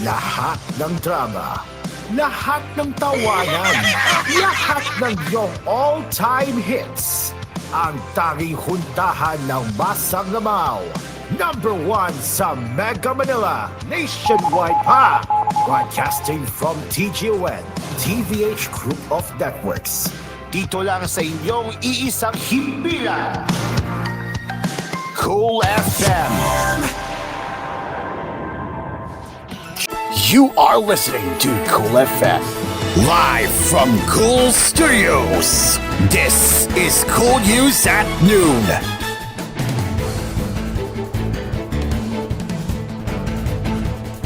Lahat ng drama, lahat ng tawanan, lahat ng iyong all-time hits. Ang tanging huntahan ng Masang Lamaw. Number 1 sa Mega Manila, nationwide pa. Broadcasting from TGON, TVH Group of Networks. Dito lang sa inyong iisang himpilan. Kool FM. You are listening to Kool FM. Live from Kool Studios. This is koolNews at noon.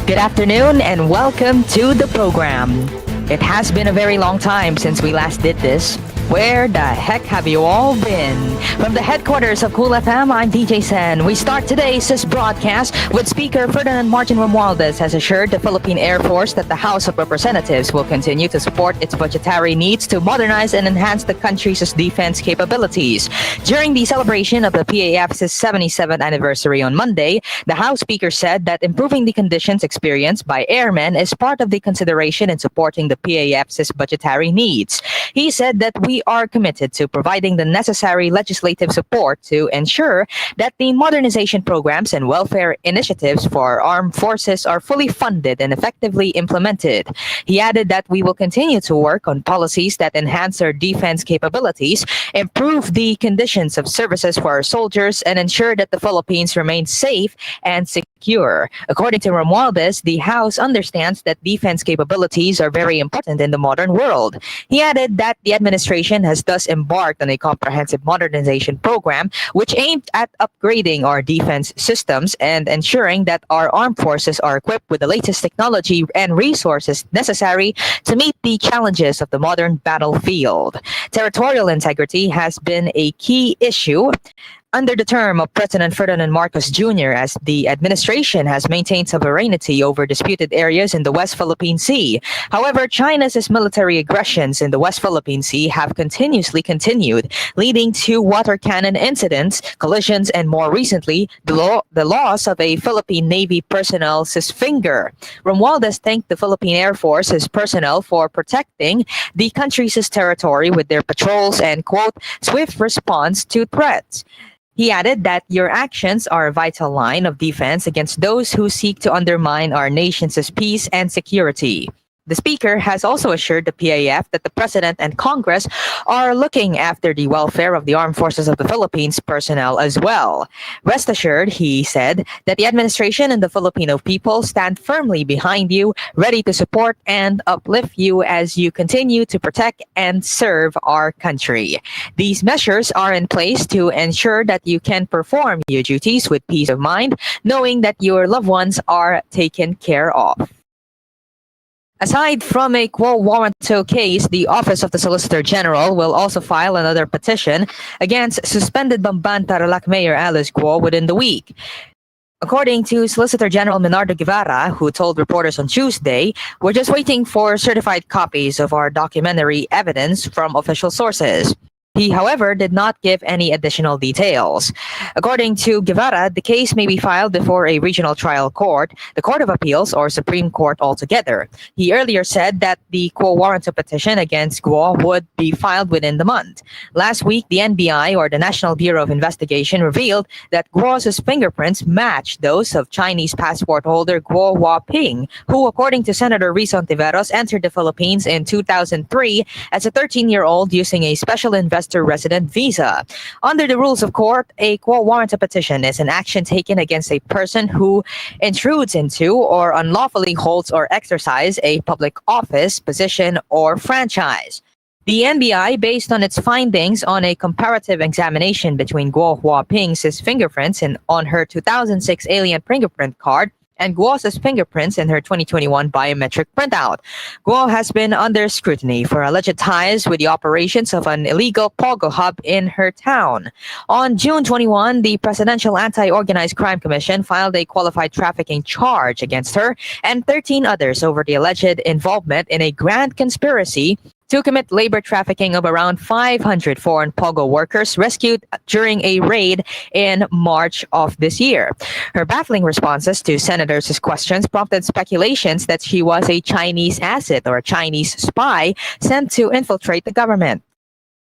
Good afternoon and welcome to the program. It has been a very long time since we last did this. Where the heck have you all been? From the headquarters of Kool FM, I'm DJ Sen. We start today's broadcast with Speaker Ferdinand Martin Romualdez has assured the Philippine Air Force that the House of Representatives will continue to support its budgetary needs to modernize and enhance the country's defense capabilities. During the celebration of the PAF's 77th anniversary on Monday, the House Speaker said that improving the conditions experienced by airmen is part of the consideration in supporting the PAF's budgetary needs. He said that we are committed to providing the necessary legislative support to ensure that the modernization programs and welfare initiatives for our armed forces are fully funded and effectively implemented. He added that we will continue to work on policies that enhance our defense capabilities, improve the conditions of services for our soldiers, and ensure that the Philippines remain safe and secure. According to Romualdez, the House understands that defense capabilities are very important in the modern world. He added that the administration has thus embarked on a comprehensive modernization program which aimed at upgrading our defense systems and ensuring that our armed forces are equipped with the latest technology and resources necessary to meet the challenges of the modern battlefield. Territorial integrity has been a key issue under the term of President Ferdinand Marcos Jr., as the administration has maintained sovereignty over disputed areas in the West Philippine Sea. However, China's military aggressions in the West Philippine Sea have continuously continued, leading to water cannon incidents, collisions, and more recently, the loss of a Philippine Navy personnel's finger. Romualdez thanked the Philippine Air Force's personnel for protecting the country's territory with their patrols and, quote, swift response to threats. He added that your actions are a vital line of defense against those who seek to undermine our nation's peace and security. The Speaker has also assured the PAF that the President and Congress are looking after the welfare of the Armed Forces of the Philippines personnel as well. Rest assured, he said, that the administration and the Filipino people stand firmly behind you, ready to support and uplift you as you continue to protect and serve our country. These measures are in place to ensure that you can perform your duties with peace of mind, knowing that your loved ones are taken care of. Aside from a quo warranto case, the Office of the Solicitor General will also file another petition against suspended Bamban Tarlac Mayor Alice Guo within the week. According to Solicitor General Menardo Guevara, who told reporters on Tuesday, we're just waiting for certified copies of our documentary evidence from official sources. He, however, did not give any additional details. According to Guevara, the case may be filed before a regional trial court, the Court of Appeals, or Supreme Court altogether. He earlier said that the quo warranto petition against Guo would be filed within the month. Last week, the NBI, or the National Bureau of Investigation, revealed that Guo's fingerprints matched those of Chinese passport holder Guo Huaping, who, according to Senator Rizon Tiveros, entered the Philippines in 2003 as a 13-year-old using a special investor resident visa. Under the rules of court, a quo warranto petition is an action taken against a person who intrudes into or unlawfully holds or exercises a public office, position, or franchise. The NBI, based on its findings on a comparative examination between Guo Huaping's fingerprints on her 2006 alien fingerprint card and Guo's fingerprints in her 2021 biometric printout. Guo has been under scrutiny for alleged ties with the operations of an illegal pogo hub in her town. On June 21, the Presidential Anti-Organized Crime Commission filed a qualified trafficking charge against her and 13 others over the alleged involvement in a grand conspiracy to commit labor trafficking of around 500 foreign Pogo workers rescued during a raid in March of this year. Her baffling responses to senators' questions prompted speculations that she was a Chinese asset or a Chinese spy sent to infiltrate the government.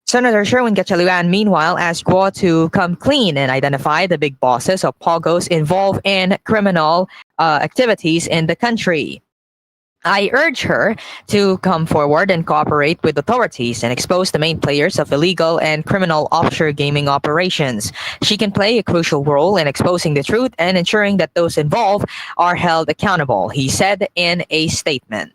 Senator Sherwin Gatchalian, meanwhile, asked Guo to come clean and identify the big bosses of Pogos involved in criminal activities in the country. I urge her to come forward and cooperate with authorities and expose the main players of illegal and criminal offshore gaming operations. She can play a crucial role in exposing the truth and ensuring that those involved are held accountable, he said in a statement.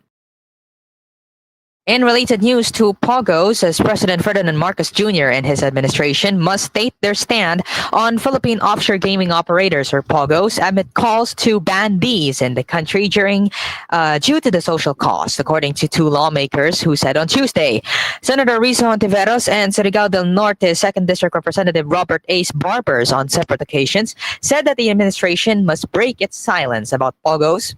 In related news to Pogos, as President Ferdinand Marcos Jr. and his administration must state their stand on Philippine offshore gaming operators or Pogos amid calls to ban these in the country due to the social cost, according to two lawmakers who said on Tuesday. Senator Rizzo Hontiveros and Surigao del Norte 2nd District Representative Robert Ace Barbers on separate occasions said that the administration must break its silence about Pogos.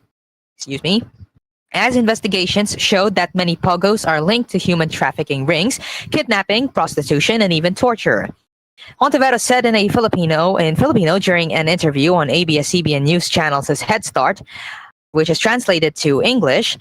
As investigations showed that many Pogos are linked to human trafficking rings, kidnapping, prostitution, and even torture. Hontiveros said in Filipino during an interview on ABS-CBN news channels as Head Start, which is translated to English,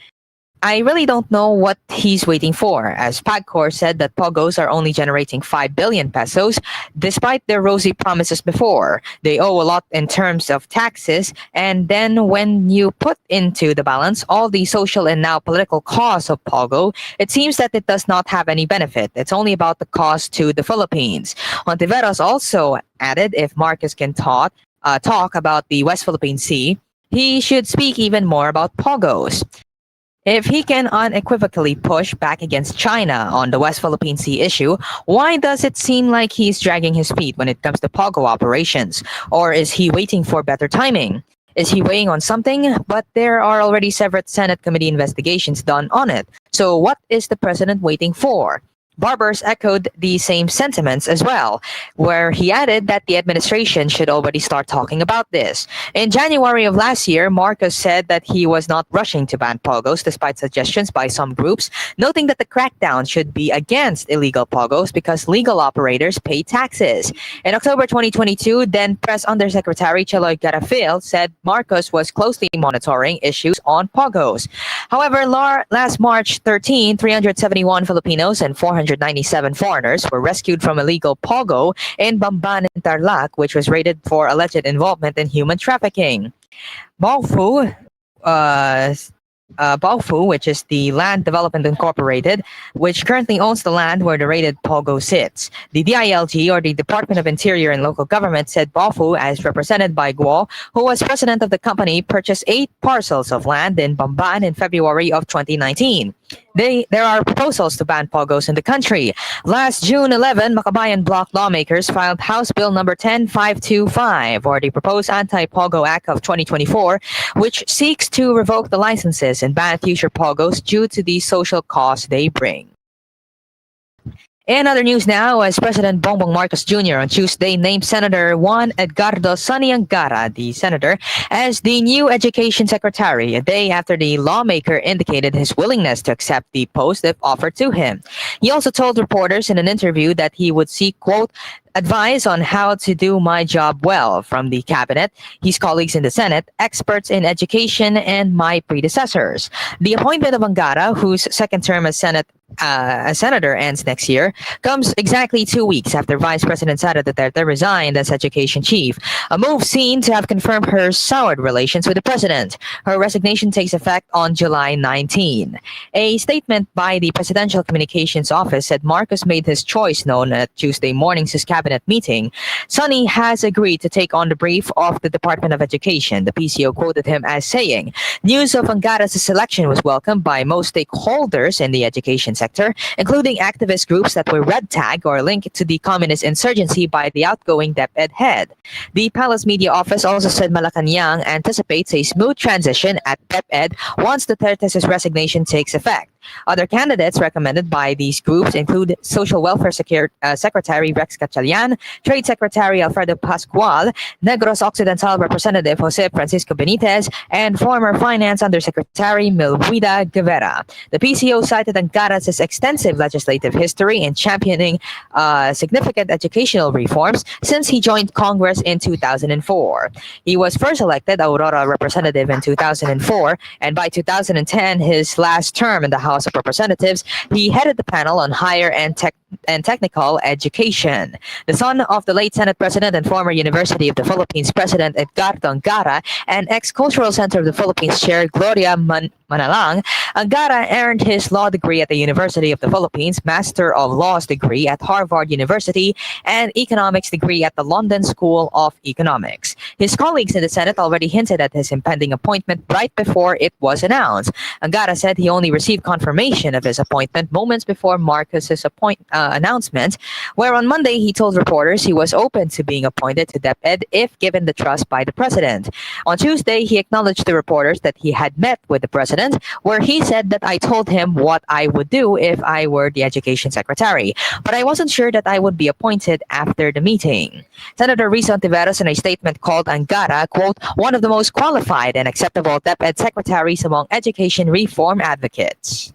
I really don't know what he's waiting for, as PAGCOR said that Pogos are only generating 5 billion pesos despite their rosy promises before. They owe a lot in terms of taxes, and then when you put into the balance all the social and now political costs of Pogo, it seems that it does not have any benefit. It's only about the cost to the Philippines. Hontiveros also added if Marcos can talk about the West Philippine Sea, he should speak even more about Pogos. If he can unequivocally push back against China on the West Philippine Sea issue, why does it seem like he's dragging his feet when it comes to Pogo operations? Or is he waiting for better timing? Is he weighing on something? But there are already several Senate committee investigations done on it. So what is the president waiting for? Barbers echoed the same sentiments as well, where he added that the administration should already start talking about this. In January of last year, Marcos said that he was not rushing to ban Pogos despite suggestions by some groups, noting that the crackdown should be against illegal Pogos because legal operators pay taxes. In October 2022, then Press Undersecretary Cheloy Garafil said Marcos was closely monitoring issues on Pogos. However, last March 13, 371 Filipinos and 497 foreigners were rescued from illegal Pogo in Bamban and Tarlac, which was raided for alleged involvement in human trafficking. Baofu, which is the Land Development Incorporated, which currently owns the land where the raided Pogo sits. The DILG, or the Department of Interior and Local Government, said Baofu, as represented by Guo, who was president of the company, purchased 8 parcels of land in Bamban in February of 2019. There are proposals to ban Pogos in the country. Last June 11, Makabayan Bloc lawmakers filed House Bill number 10525, or the proposed Anti-Pogo Act of 2024, which seeks to revoke the licenses and ban future Pogos due to the social costs they bring. In other news now, as President Bongbong Marcos Jr. on Tuesday named Senator Juan Edgardo Sonny Angara, the senator, as the new education secretary, a day after the lawmaker indicated his willingness to accept the post if offered to him. He also told reporters in an interview that he would seek, quote, advice on how to do my job well from the cabinet, his colleagues in the Senate, experts in education, and my predecessors. The appointment of Angara, whose second term as senator ends next year, comes exactly 2 weeks after Vice President Sara Duterte resigned as education chief, a move seen to have confirmed her soured relations with the president. Her resignation takes effect on July 19. A statement by the Presidential Communications Office said Marcos made his choice known at Tuesday morning's cabinet meeting. Sonny has agreed to take on the brief of the Department of Education. The PCO quoted him as saying, news of Angara's selection was welcomed by most stakeholders in the education sector, including activist groups that were red tagged or linked to the communist insurgency by the outgoing DepEd head. The Palace Media Office also said Malacanang anticipates a smooth transition at DepEd once Duterte's resignation takes effect. Other candidates recommended by these groups include Social Welfare Secretary Rex Gatchalian, Trade Secretary Alfredo Pascual, Negros Occidental Representative Jose Francisco Benitez, and former Finance Undersecretary Milwida Guevara. The PCO cited Angara's extensive legislative history in championing significant educational reforms since he joined Congress in 2004. He was first elected Aurora representative in 2004, and by 2010, his last term in the House of Representatives, he headed the panel on higher and technical education. The son of the late Senate President and former University of the Philippines President Edgardo Angara and ex-Cultural Center of the Philippines Chair Gloria Manalang, Angara earned his law degree at the University of the Philippines, Master of Laws degree at Harvard University, and economics degree at the London School of Economics. His colleagues in the Senate already hinted at his impending appointment right before it was announced. Angara said he only received confirmation of his appointment moments before Marcos's announcement, where on Monday he told reporters he was open to being appointed to DepEd if given the trust by the president. On Tuesday, he acknowledged to reporters that he had met with the president, where he said that I told him what I would do if I were the education secretary, but I wasn't sure that I would be appointed after the meeting. Senator Risa Ontiveros in a statement called Angara, quote, one of the most qualified and acceptable DepEd secretaries among education reform advocates.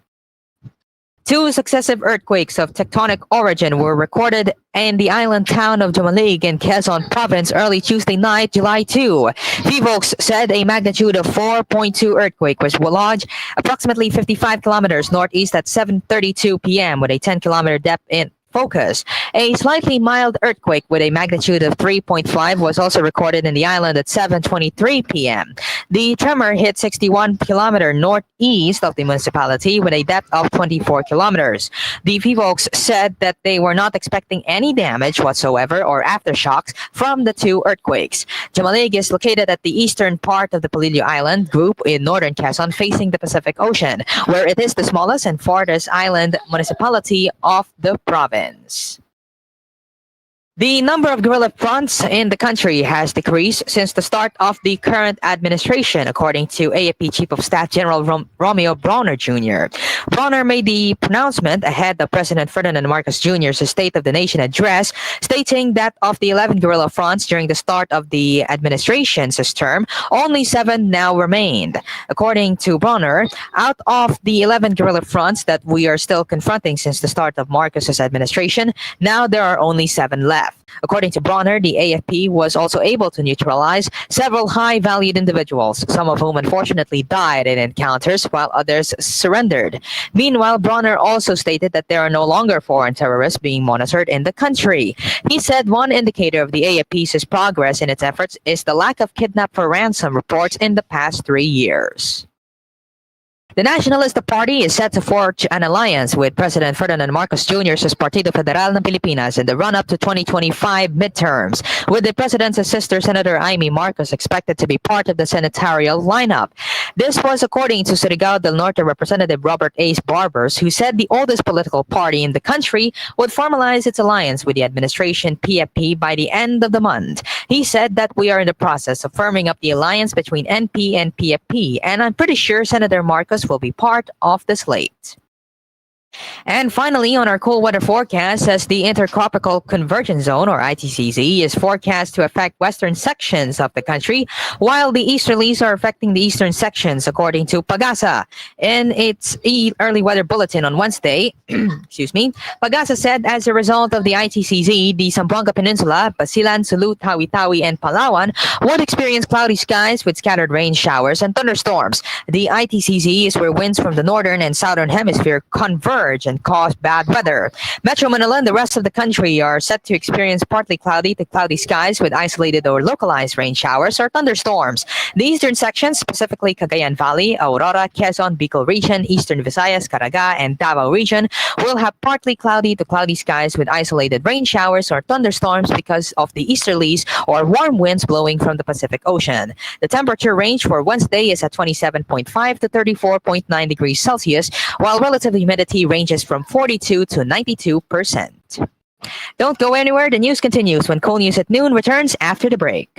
Two successive earthquakes of tectonic origin were recorded in the island town of Dumalig in Quezon Province early Tuesday night, July 2. PVOX said a magnitude of 4.2 earthquake was lodged approximately 55 kilometers northeast at 7:32 p.m. with a 10-kilometer depth in focus. A slightly mild earthquake with a magnitude of 3.5 was also recorded in the island at 7:23 p.m. The tremor hit 61 kilometers northeast of the municipality with a depth of 24 kilometers. The PVOX said that they were not expecting any damage whatsoever or aftershocks from the two earthquakes. Dumalig is located at the eastern part of the Palillo Island group in northern Quezon, facing the Pacific Ocean, where it is the smallest and farthest island municipality of the province. The number of guerrilla fronts in the country has decreased since the start of the current administration, according to AFP Chief of Staff General Romeo Bronner Jr. Bronner made the pronouncement ahead of President Ferdinand Marcos Jr.'s State of the Nation address, stating that of the 11 guerrilla fronts during the start of the administration's term, only 7 now remained. According to Bronner, out of the 11 guerrilla fronts that we are still confronting since the start of Marcos's administration, now there are only 7 left. According to Bronner, the AFP was also able to neutralize several high-valued individuals, some of whom unfortunately died in encounters while others surrendered. Meanwhile, Bronner also stated that there are no longer foreign terrorists being monitored in the country. He said one indicator of the AFP's progress in its efforts is the lack of kidnap for ransom reports in the past 3 years. The Nationalista Party is set to forge an alliance with President Ferdinand Marcos Jr.'s Partido Federal ng Pilipinas in the run-up to 2025 midterms, with the president's sister Senator Amy Marcos expected to be part of the senatorial lineup. This was according to Surigao del Norte Representative Robert Ace Barbers, who said the oldest political party in the country would formalize its alliance with the administration PFP by the end of the month. He said that we are in the process of firming up the alliance between NP and PFP, and I'm pretty sure Senator Marcos will be part of the slate. And finally, on our cool weather forecast, says the Intertropical Convergence Zone, or ITCZ, is forecast to affect western sections of the country, while the easterlies are affecting the eastern sections, according to Pagasa. In its early weather bulletin on Wednesday, Pagasa said as a result of the ITCZ, the Zamboanga Peninsula, Basilan, Sulut, Hawi-Tawi, and Palawan would experience cloudy skies with scattered rain showers and thunderstorms. The ITCZ is where winds from the northern and southern hemisphere converge and cause bad weather. Metro Manila and the rest of the country are set to experience partly cloudy to cloudy skies with isolated or localized rain showers or thunderstorms. The eastern sections, specifically Cagayan Valley, Aurora, Quezon, Bicol region, Eastern Visayas, Caraga, and Davao region, will have partly cloudy to cloudy skies with isolated rain showers or thunderstorms because of the easterlies or warm winds blowing from the Pacific Ocean. The temperature range for Wednesday is at 27.5 to 34.9 degrees Celsius, while relative humidity ranges from 42 to 92%. Don't go anywhere. The news continues when koolNews at noon returns after the break.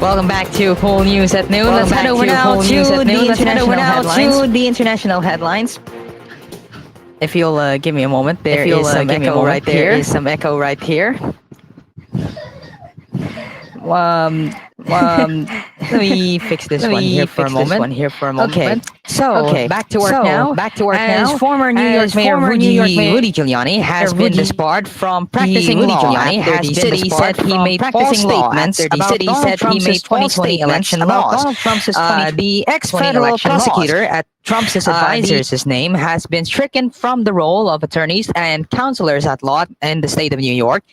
Welcome back to Cool News at Noon. Let's head over now to the international headlines. If you'll give me a moment, there is some echo right there. There is some echo right here. Let me fix this one here for a moment. Okay. So back to work now. As former New York Mayor Rudy Giuliani has been disbarred from practicing law after the city said he made false statements about Donald Trump's 2020 election laws. The ex-federal prosecutor at Trump's advisors' name has been stricken from the role of attorneys and counselors at law in the state of New York.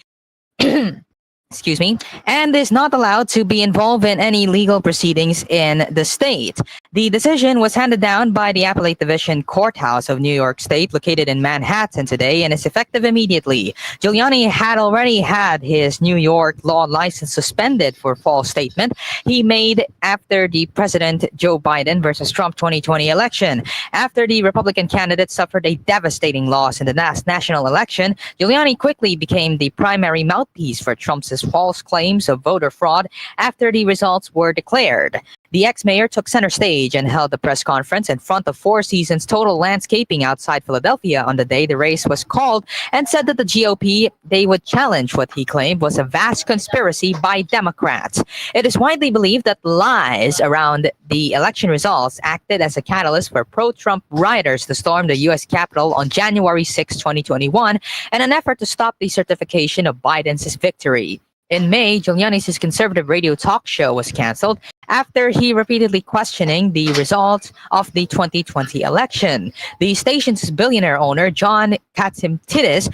Excuse me, and is not allowed to be involved in any legal proceedings in the state. The decision was handed down by the Appellate Division Courthouse of New York State, located in Manhattan today, and is effective immediately. Giuliani had already had his New York law license suspended for false statement he made after the President Joe Biden versus Trump 2020 election. After the Republican candidate suffered a devastating loss in the last national election, Giuliani quickly became the primary mouthpiece for Trump's false claims of voter fraud after the results were declared. The ex-mayor took center stage and held a press conference in front of Four Seasons Total Landscaping outside Philadelphia on the day the race was called and said that the GOP, they would challenge what he claimed was a vast conspiracy by Democrats. It is widely believed that lies around the election results acted as a catalyst for pro-Trump rioters to storm the U.S. Capitol on January 6, 2021, in an effort to stop the certification of Biden's victory. In May, Giuliani's conservative radio talk show was canceled after he repeatedly questioning the results of the 2020 election. The station's billionaire owner, John Katsimatidis,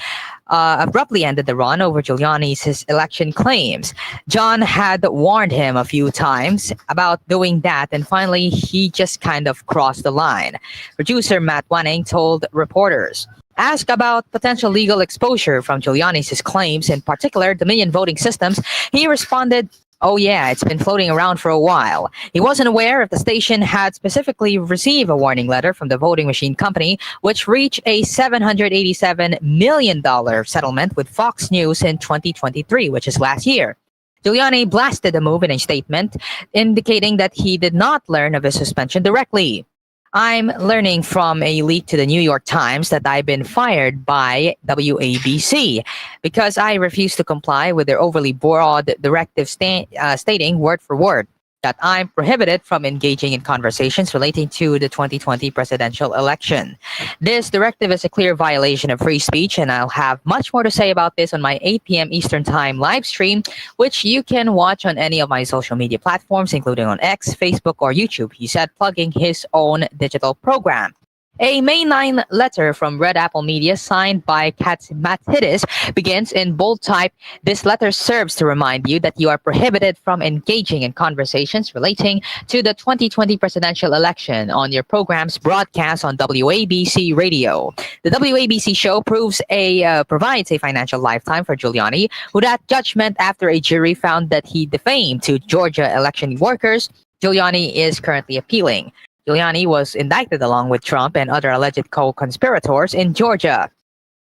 abruptly ended the run over Giuliani's election claims. John had warned him a few times about doing that, and finally, he just kind of crossed the line. Producer Matt Wanning told reporters. Asked about potential legal exposure from Giuliani's claims, in particular Dominion voting systems, he responded, "Oh yeah, it's been floating around for a while." He wasn't aware if the station had specifically received a warning letter from the voting machine company, which reached a $787 million settlement with Fox News in 2023, which is last year. Giuliani blasted the move in a statement, indicating that he did not learn of his suspension directly. "I'm learning from a leak to the New York Times that I've been fired by WABC because I refuse to comply with their overly broad directive stating word for word that I'm prohibited from engaging in conversations relating to the 2020 presidential election. This directive is a clear violation of free speech, and I'll have much more to say about this on my 8 p.m. Eastern Time live stream, which you can watch on any of my social media platforms, including on X, Facebook, or YouTube," he said, plugging his own digital program. A May 9 letter from Red Apple Media signed by Katsimatidis begins in bold type. "This letter serves to remind you that you are prohibited from engaging in conversations relating to the 2020 presidential election on your program's broadcast on WABC radio." The WABC show provides a financial lifetime for Giuliani, who got judgment after a jury found that he defamed two Georgia election workers. Giuliani is currently appealing. Giuliani was indicted along with Trump and other alleged co-conspirators in Georgia.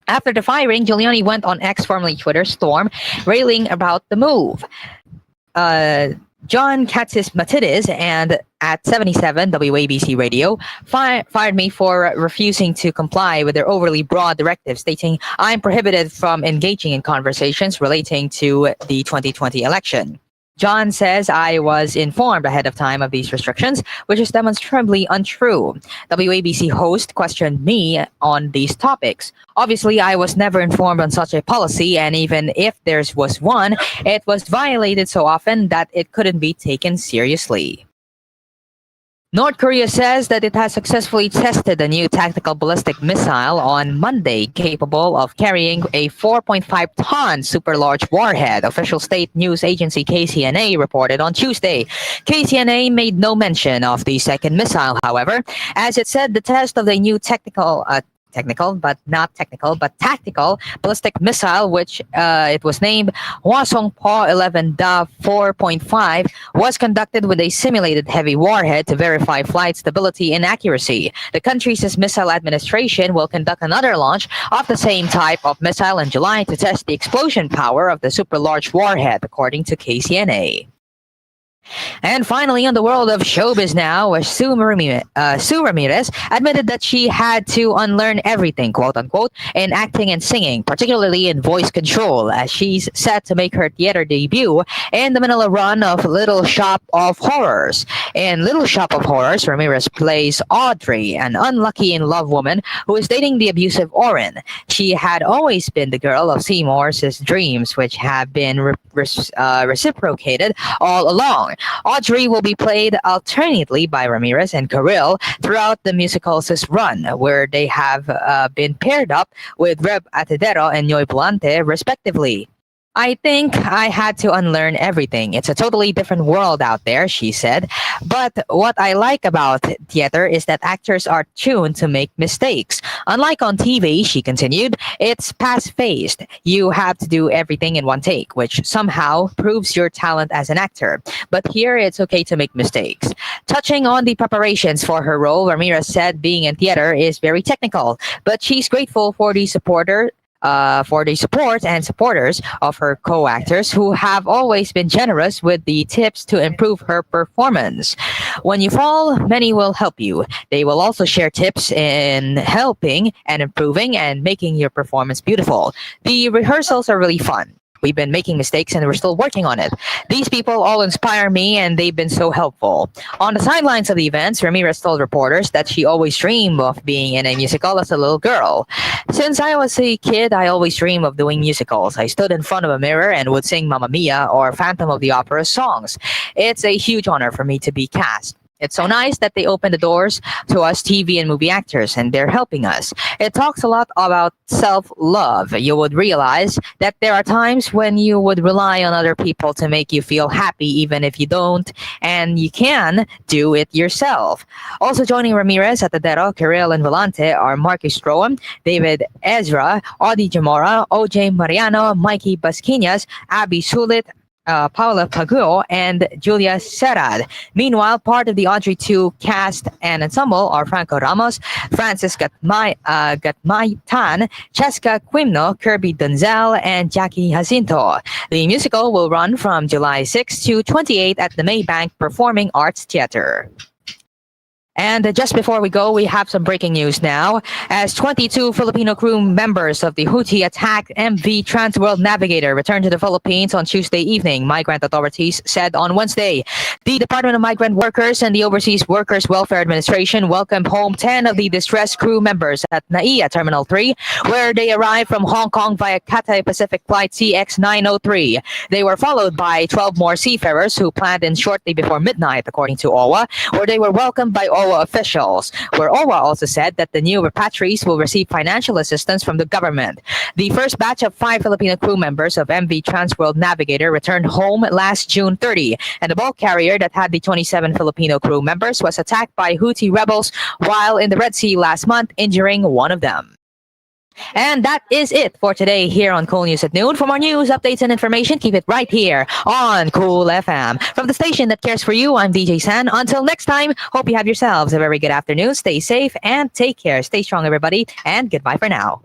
After the firing, Giuliani went on X, formerly Twitter, Storm, railing about the move. John Katsimatidis and at 77 WABC Radio fired me for refusing to comply with their overly broad directive, stating I'm prohibited from engaging in conversations relating to the 2020 election. John says I was informed ahead of time of these restrictions, which is demonstrably untrue. WABC host questioned me on these topics. Obviously, I was never informed on such a policy, and even if there was one, it was violated so often that it couldn't be taken seriously. North Korea says that it has successfully tested a new tactical ballistic missile on Monday, capable of carrying a 4.5-ton super-large warhead, official state news agency KCNA reported on Tuesday. KCNA made no mention of the second missile, however, as it said the test of the new tactical ballistic missile, which it was named Hwasong-Po 11-4.5, was conducted with a simulated heavy warhead to verify flight stability and accuracy. The country's missile administration will conduct another launch of the same type of missile in July to test the explosion power of the super-large warhead, according to KCNA. And finally, on the world of showbiz now, where Sue Ramirez admitted that she had to unlearn everything, quote unquote, in acting and singing, particularly in voice control, as she's set to make her theater debut in the Manila run of Little Shop of Horrors. In Little Shop of Horrors, Ramirez plays Audrey, an unlucky in love woman who is dating the abusive Oren. She had always been the girl of Seymour's dreams, which have been reciprocated all along. Audrey will be played alternately by Ramirez and Carril throughout the musical's run, where they have been paired up with Reb Atedero and Noy Volante, respectively. I think I had to unlearn everything. It's a totally different world out there, she said. But what I like about theater is that actors are tuned to make mistakes. Unlike on TV, she continued, it's fast-paced. You have to do everything in one take, which somehow proves your talent as an actor. But here, it's okay to make mistakes. Touching on the preparations for her role, Ramirez said being in theater is very technical, but she's grateful for the support and supporters of her co-actors who have always been generous with the tips to improve her performance. When you fall, many will help you. They will also share tips in helping and improving and making your performance beautiful. The rehearsals are really fun. We've been making mistakes and we're still working on it. These people all inspire me and they've been so helpful. On the sidelines of the events, Ramirez told reporters that she always dreamed of being in a musical as a little girl. Since I was a kid, I always dreamed of doing musicals. I stood in front of a mirror and would sing Mamma Mia or Phantom of the Opera songs. It's a huge honor for me to be cast. It's so nice that they open the doors to us TV and movie actors, and they're helping us. It talks a lot about self-love. You would realize that there are times when you would rely on other people to make you feel happy, even if you don't, and you can do it yourself. Also joining Ramirez at the Dero, Carril, and Volante are Marcus Stroem, David Ezra, Audie Jamora, OJ Mariano, Mikey Basquinas, Abby Sulit, Paula Paguo, and Julia Serad. Meanwhile, part of the Audrey 2 cast and ensemble are Franco Ramos, Francis Gatmaitan, Cheska Quimno, Kirby Donzel, and Jackie Jacinto. The musical will run from July 6 to 28 at the Maybank Performing Arts Theater. And just before we go, we have some breaking news now. As 22 Filipino crew members of the Houthi-attacked MV Transworld Navigator returned to the Philippines on Tuesday evening, migrant authorities said on Wednesday. The Department of Migrant Workers and the Overseas Workers Welfare Administration welcomed home 10 of the distressed crew members at NAIA Terminal 3, where they arrived from Hong Kong via Cathay Pacific Flight CX-903. They were followed by 12 more seafarers who planned in shortly before midnight, according to OWA, where they were welcomed by OWA officials, where OWA also said that the new repatriees will receive financial assistance from the government. The first batch of 5 Filipino crew members of MV Transworld Navigator returned home last June 30, and the bulk carrier that had the 27 Filipino crew members was attacked by Houthi rebels while in the Red Sea last month, injuring one of them. And that is it for today here on koolNews at noon. For more news, updates, and information, keep it right here on Kool FM. From the station that cares for you, I'm DJ San. Until next time, hope you have yourselves a very good afternoon. Stay safe and take care. Stay strong, everybody, and goodbye for now.